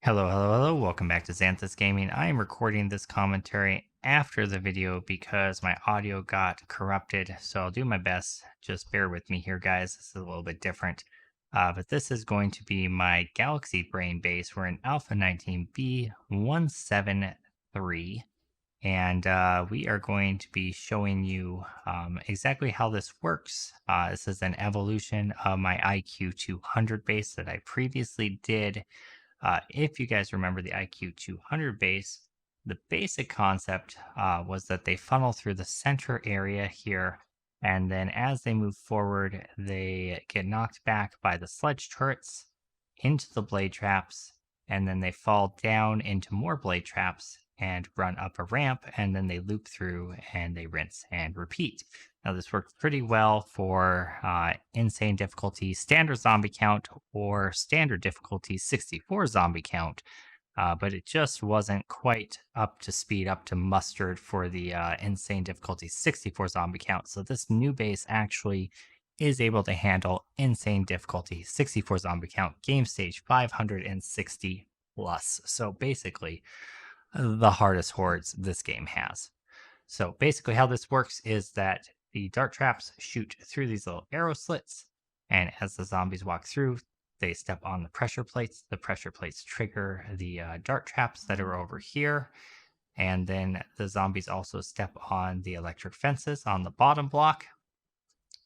Hello. Welcome back to Zanthyst Gaming. I am recording this commentary after the video because my audio got corrupted. So I'll do my best. Just bear with me here, guys. This is a little bit different. But this is going to be my Galaxy Brain base. We're in Alpha 19B173. And we are going to be showing you exactly how this works. This is an evolution of my IQ 200 base that I previously did. If you guys remember the IQ 200 base, the basic concept was that they funnel through the center area here, and then as they move forward, they get knocked back by the sledge turrets into the blade traps, and then they fall down into more blade traps and run up a ramp, and then they loop through and they rinse and repeat. Now, this worked pretty well for insane difficulty standard zombie count or standard difficulty 64 zombie count, but it just wasn't quite up to speed, up to mustard for the insane difficulty 64 zombie count. So this new base actually is able to handle insane difficulty 64 zombie count, game stage 560 plus. So basically, the hardest hordes this game has. So basically how this works is that the dart traps shoot through these little arrow slits, and as the zombies walk through, they step on the pressure plates. The pressure plates trigger the dart traps that are over here, and then the zombies also step on the electric fences on the bottom block,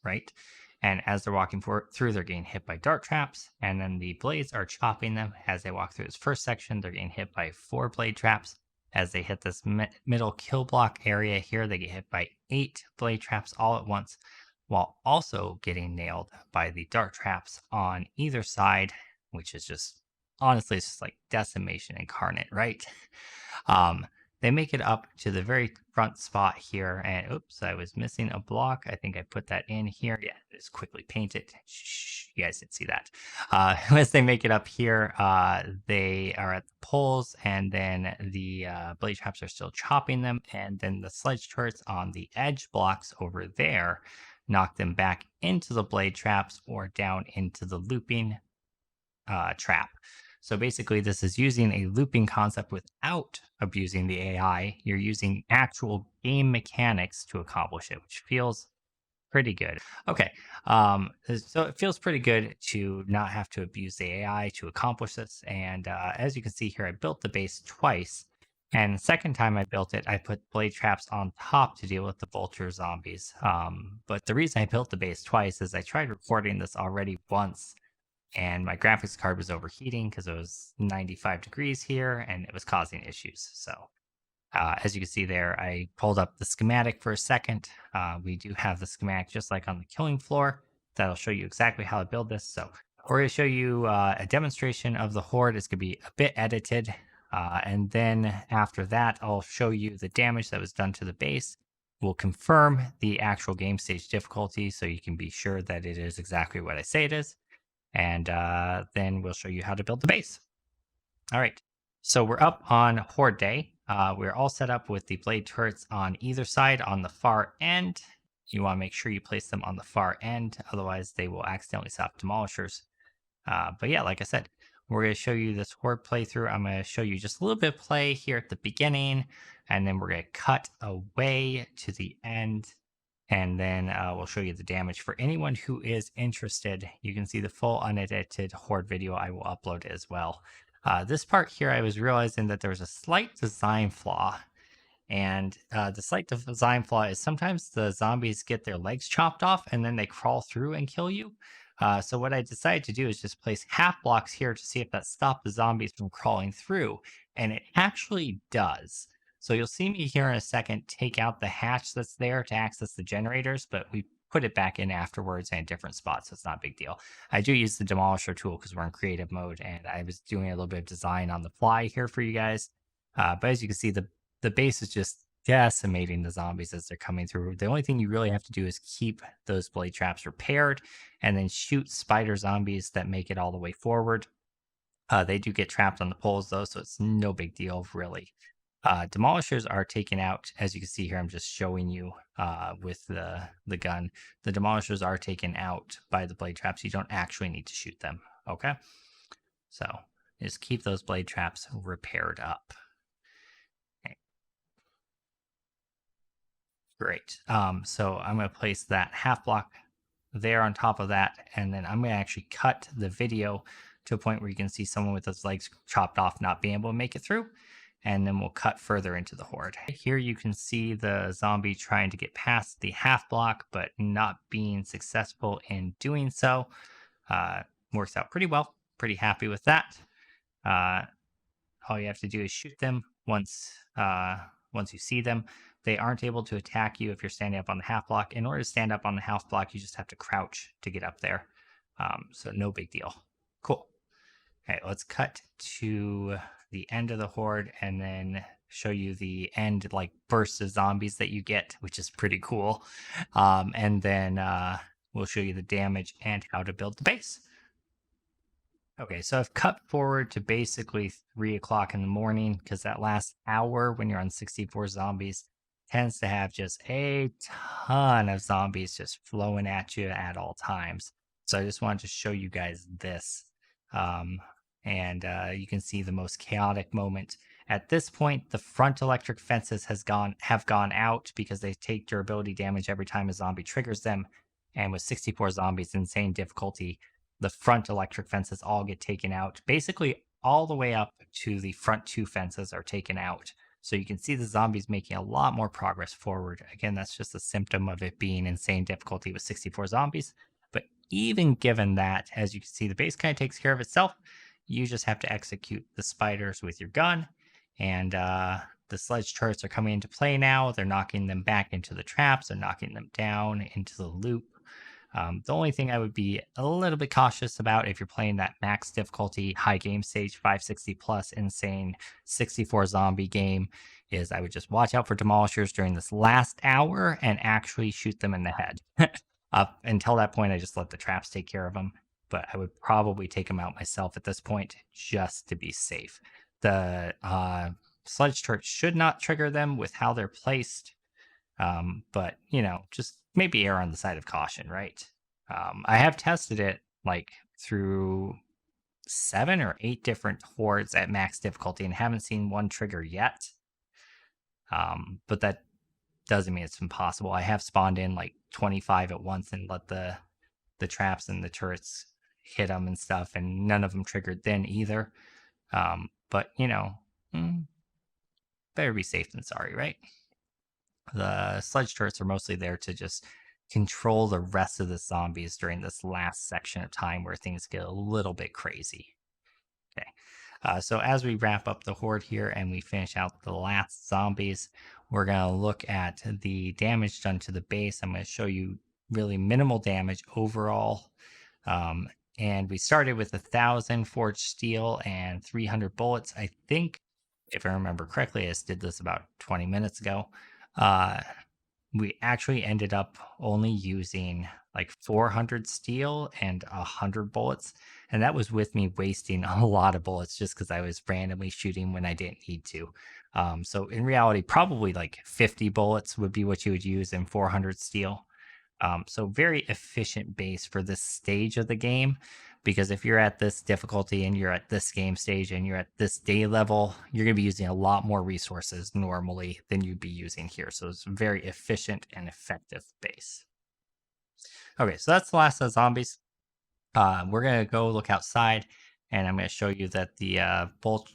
right? And as they're walking through, they're getting hit by dart traps, and then the blades are chopping them as they walk through this first section. They're getting hit by 4 blade traps. As they hit this middle kill block area here, they get hit by 8 blade traps all at once, while also getting nailed by the dart traps on either side, which is just, honestly, it's just like decimation incarnate, right? They make it up to the very front spot here, and oops, I was missing a block. I think I put that in here. Yeah, just quickly paint it. Shh, you guys didn't see that. As they make it up here, they are at the poles, and then the blade traps are still chopping them, and then the sledge turrets on the edge blocks over there knock them back into the blade traps or down into the looping trap. So basically, this is using a looping concept without abusing the AI. You're using actual game mechanics to accomplish it, which feels pretty good. Okay, so it feels pretty good to not have to abuse the AI to accomplish this. And as you can see here, I built the base twice. And the second time I built it, I put blade traps on top to deal with the vulture zombies. But the reason I built the base twice is I tried recording this already once, and my graphics card was overheating because it was 95 degrees here and it was causing issues. So as you can see there, I pulled up the schematic for a second. We do have the schematic just like on the killing floor. That'll show you exactly how to build this. So we're going to show you a demonstration of the horde. It's going to be a bit edited. And then after that, I'll show you the damage that was done to the base. We'll confirm the actual game stage difficulty so you can be sure that it is exactly what I say it is. And then we'll show you how to build the base. All right, so we're up on Horde Day. We're all set up with the blade turrets on either side on the far end. You want to make sure you place them on the far end, otherwise they will accidentally stop demolishers. But yeah, like I said, we're going to show you this Horde playthrough. I'm going to show you just a little bit of play here at the beginning, and then we're going to cut away to the end. And then we'll show you the damage. For anyone who is interested, you can see the full unedited Horde video. I will upload as well. This part here, I was realizing that there was a slight design flaw. And the slight design flaw is sometimes the zombies get their legs chopped off and then they crawl through and kill you. So what I decided to do is just place half blocks here to see if that stopped the zombies from crawling through. And it actually does. So you'll see me here in a second take out the hatch that's there to access the generators, but we put it back in afterwards in a different spot, so it's not a big deal. I do use the demolisher tool because we're in creative mode, and I was doing a little bit of design on the fly here for you guys. But as you can see, the base is just decimating the zombies as they're coming through. The only thing you really have to do is keep those blade traps repaired and then shoot spider zombies that make it all the way forward. They do get trapped on the poles though, so it's no big deal really. Demolishers are taken out, as you can see here. I'm just showing you with the gun. The demolishers are taken out by the blade traps. You don't actually need to shoot them. Okay, so is keep those blade traps repaired up. Okay, great. So I'm going to place that half block there on top of that, and then I'm going to actually cut the video to a point where you can see someone with his legs chopped off not being able to make it through, and then we'll cut further into the horde. Here you can see the zombie trying to get past the half block but not being successful in doing so. Works out pretty well, pretty happy with that. All you have to do is shoot them once you see them. They aren't able to attack you if you're standing up on the half block. In order to stand up on the half block, you just have to crouch to get up there. So no big deal. Cool. Okay, let's cut to the end of the horde and then show you the end like burst of zombies that you get, which is pretty cool. And then we'll show you the damage and how to build the base. Okay, so I've cut forward to basically 3 o'clock in the morning because that last hour when you're on 64 zombies tends to have just a ton of zombies just flowing at you at all times. So I just wanted to show you guys this. And you can see the most chaotic moment. At this point, the front electric fences have gone out because they take durability damage every time a zombie triggers them. And with 64 zombies, insane difficulty, the front electric fences all get taken out. Basically, all the way up to the front 2 fences are taken out. So you can see the zombies making a lot more progress forward. Again, that's just a symptom of it being insane difficulty with 64 zombies. But even given that, as you can see, the base kind of takes care of itself. You just have to execute the spiders with your gun. And the sledge turrets are coming into play now. They're knocking them back into the traps. They're knocking them down into the loop. The only thing I would be a little bit cautious about if you're playing that max difficulty, high game stage, 560 plus, insane 64 zombie game is I would just watch out for demolishers during this last hour and actually shoot them in the head. Up until that point, I just let the traps take care of them, but I would probably take them out myself at this point just to be safe. The sledge turret should not trigger them with how they're placed. But just maybe err on the side of caution, right? I have tested it like through 7 or 8 different hordes at max difficulty and haven't seen one trigger yet. But that doesn't mean it's impossible. I have spawned in like 25 at once and let the traps and the turrets hit them and stuff, and none of them triggered then either. But better be safe than sorry, right? The sledge turrets are mostly there to just control the rest of the zombies during this last section of time where things get a little bit crazy. Okay, so as we wrap up the horde here and we finish out the last zombies, we're going to look at the damage done to the base. I'm going to show you really minimal damage overall. And we started with 1,000 forged steel and 300 bullets. I think, if I remember correctly, I just did this about 20 minutes ago. We actually ended up only using like 400 steel and 100 bullets, and that was with me wasting a lot of bullets just because I was randomly shooting when I didn't need to. So in reality, probably like 50 bullets would be what you would use in 400 steel. So very efficient base for this stage of the game, because if you're at this difficulty and you're at this game stage and you're at this day level, you're going to be using a lot more resources normally than you'd be using here. So it's a very efficient and effective base. Okay, so that's the last of the zombies. We're going to go look outside, and I'm going to show you that the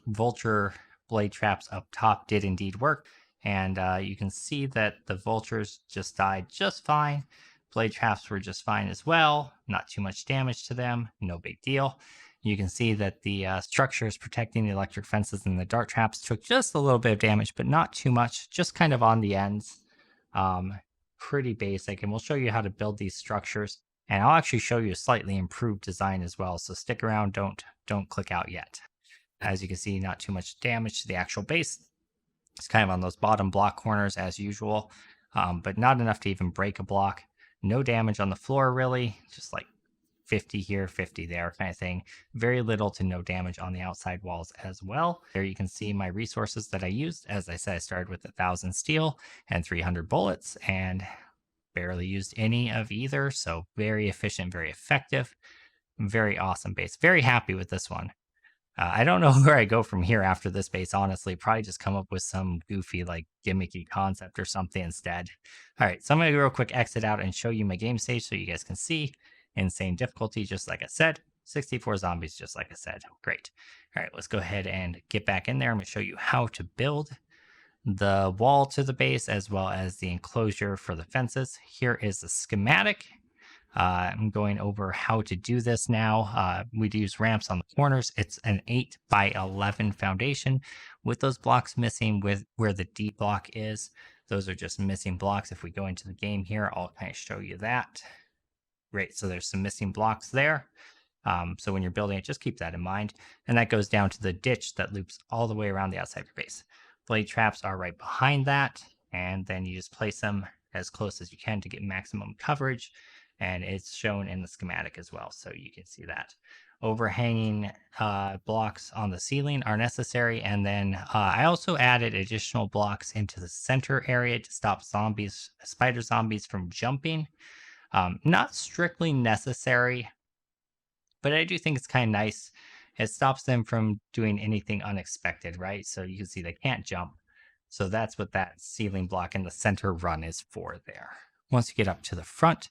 vulture blade traps up top did indeed work. And you can see that the vultures just died just fine. Blade traps were just fine as well. Not too much damage to them. No big deal. You can see that the structures protecting the electric fences and the dart traps took just a little bit of damage, but not too much. Just kind of on the ends. Pretty basic. And we'll show you how to build these structures. And I'll actually show you a slightly improved design as well. So stick around. Don't click out yet. As you can see, not too much damage to the actual base. It's kind of on those bottom block corners as usual, but not enough to even break a block. No damage on the floor, really. Just like 50 here, 50 there kind of thing. Very little to no damage on the outside walls as well. There you can see my resources that I used. As I said, I started with 1,000 steel and 300 bullets and barely used any of either. So very efficient, very effective, very awesome base. Very happy with this one. I don't know where I go from here after this base, honestly. Probably just come up with some goofy, like gimmicky concept or something instead. All right, so I'm going to real quick exit out and show you my game stage so you guys can see. Insane difficulty, just like I said. 64 zombies, just like I said. Great. All right, let's go ahead and get back in there. I'm going to show you how to build the wall to the base as well as the enclosure for the fences. Here is the schematic. I'm going over how to do this now. We'd use ramps on the corners. It's an 8 by 11 foundation with those blocks missing with where the D block is. Those are just missing blocks. If we go into the game here, I'll kind of show you that. Great, so there's some missing blocks there. So when you're building it, just keep that in mind. And that goes down to the ditch that loops all the way around the outside of your base. Blade traps are right behind that. And then you just place them as close as you can to get maximum coverage. And it's shown in the schematic as well, so you can see that. Overhanging blocks on the ceiling are necessary. And then I also added additional blocks into the center area to stop zombies, spider zombies from jumping. Not strictly necessary, but I do think it's kind of nice. It stops them from doing anything unexpected, right? So you can see they can't jump. So that's what that ceiling block in the center run is for there. Once you get up to the front,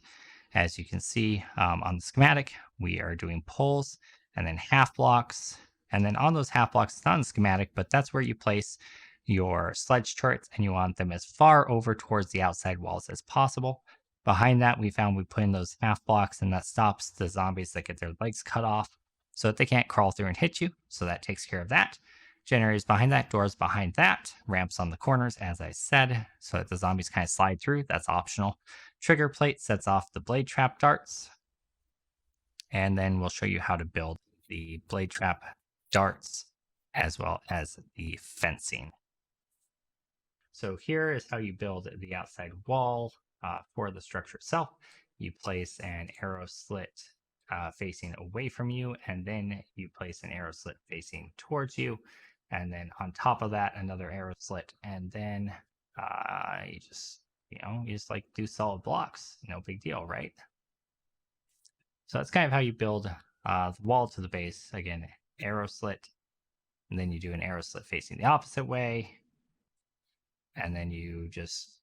as you can see on the schematic, we are doing poles and then half blocks. And then on those half blocks, it's not in the schematic, but that's where you place your sledge turrets, and you want them as far over towards the outside walls as possible. Behind that, we found we put in those half blocks, and that stops the zombies that get their legs cut off so that they can't crawl through and hit you. So that takes care of that. Generators behind that, doors behind that, ramps on the corners, as I said, so that the zombies kind of slide through. That's optional. Trigger plate sets off the blade trap darts. And then we'll show you how to build the blade trap darts as well as the fencing. So here is how you build the outside wall for the structure itself. You place an arrow slit facing away from you, and then you place an arrow slit facing towards you. And then on top of that, another arrow slit. And then you just like do solid blocks. No big deal, right? So that's kind of how you build the wall to the base. Again, arrow slit, and then you do an arrow slit facing the opposite way. And then you just,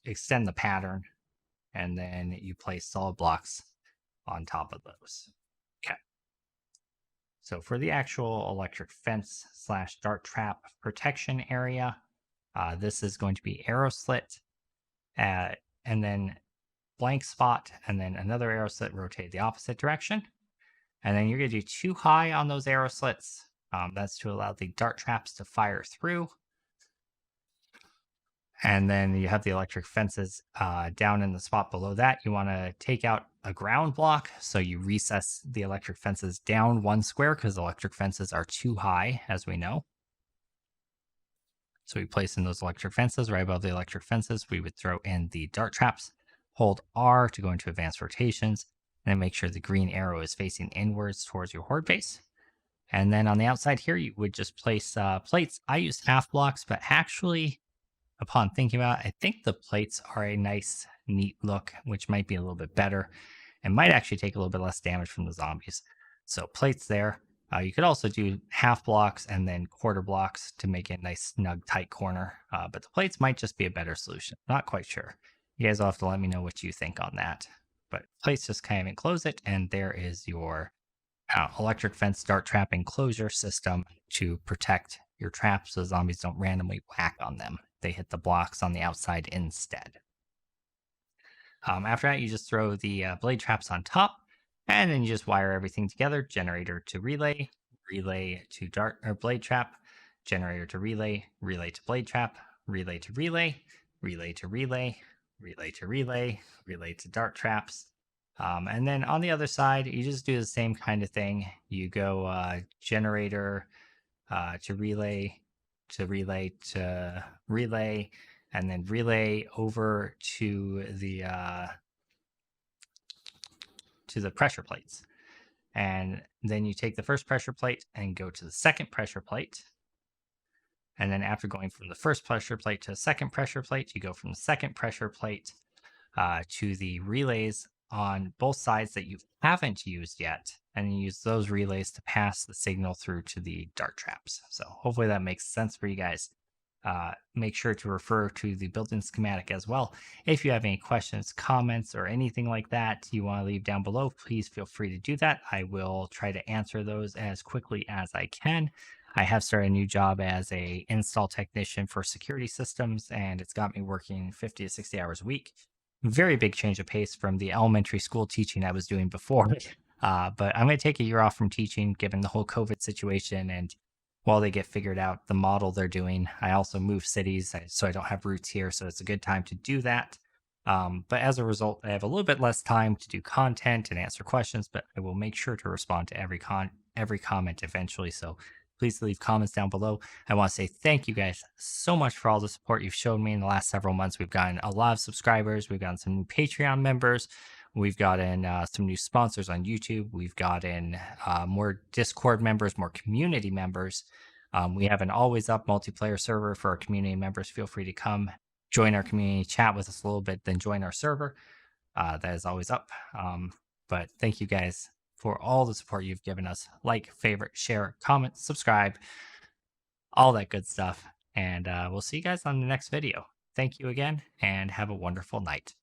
extend the pattern, and then you place solid blocks on top of those. Okay. So for the actual electric fence / dart trap protection area, this is going to be arrow slit, and then blank spot, and then another arrow slit rotate the opposite direction. And then you're going to do 2 high on those arrow slits. That's to allow the dart traps to fire through. And then you have the electric fences down in the spot below that. You want to take out a ground block. So you recess the electric fences down 1 square because electric fences are too high, as we know. So we place in those electric fences. Right above the electric fences, we would throw in the dart traps. Hold R to go into advanced rotations. And then make sure the green arrow is facing inwards towards your horde base. And then on the outside here, you would just place plates. I use half blocks, but actually, upon thinking about it, I think the plates are a nice, neat look, which might be a little bit better and might actually take a little bit less damage from the zombies. So plates there. You could also do half blocks and then quarter blocks to make it a nice, snug, tight corner. But the plates might just be a better solution. Not quite sure. You guys will have to let me know what you think on that. But plates just kind of enclose it, and there is your electric fence dart trap enclosure system to protect your traps so zombies don't randomly whack on them. They hit the blocks on the outside instead. After that, you just throw the blade traps on top, and then you just wire everything together. Generator to relay, relay to dart or blade trap, generator to relay, relay to blade trap, relay to relay, relay to relay, relay to relay, relay to dart traps. And then on the other side, you just do the same kind of thing. You go generator to relay, to relay, to relay, and then relay over to the pressure plates. And then you take the first pressure plate and go to the second pressure plate. And then after going from the first pressure plate to the second pressure plate, you go from the second pressure plate to the relays on both sides that you haven't used yet. and you use those relays to pass the signal through to the dart traps. So hopefully that makes sense for you guys. Make sure to refer to the built-in schematic as well. If you have any questions, comments, or anything like that you want to leave down below, please feel free to do that. I will try to answer those as quickly as I can. I have started a new job as a install technician for security systems, and it's got me working 50 to 60 hours a week. Very big change of pace from the elementary school teaching I was doing before. But I'm going to take a year off from teaching given the whole COVID situation. And while they get figured out the model they're doing, I also move cities. So I don't have roots here. So it's a good time to do that. But as a result, I have a little bit less time to do content and answer questions, but I will make sure to respond to every comment eventually. So please leave comments down below. I want to say thank you guys so much for all the support you've shown me in the last several months. We've gotten a lot of subscribers. We've gotten some new Patreon members. We've gotten some new sponsors on YouTube. We've gotten more Discord members, more community members. We have an always up multiplayer server for our community members. Feel free to come join our community, chat with us a little bit, then join our server. That is always up. But thank you guys for all the support you've given us. Like, favorite, share, comment, subscribe, all that good stuff. And we'll see you guys on the next video. Thank you again, and have a wonderful night.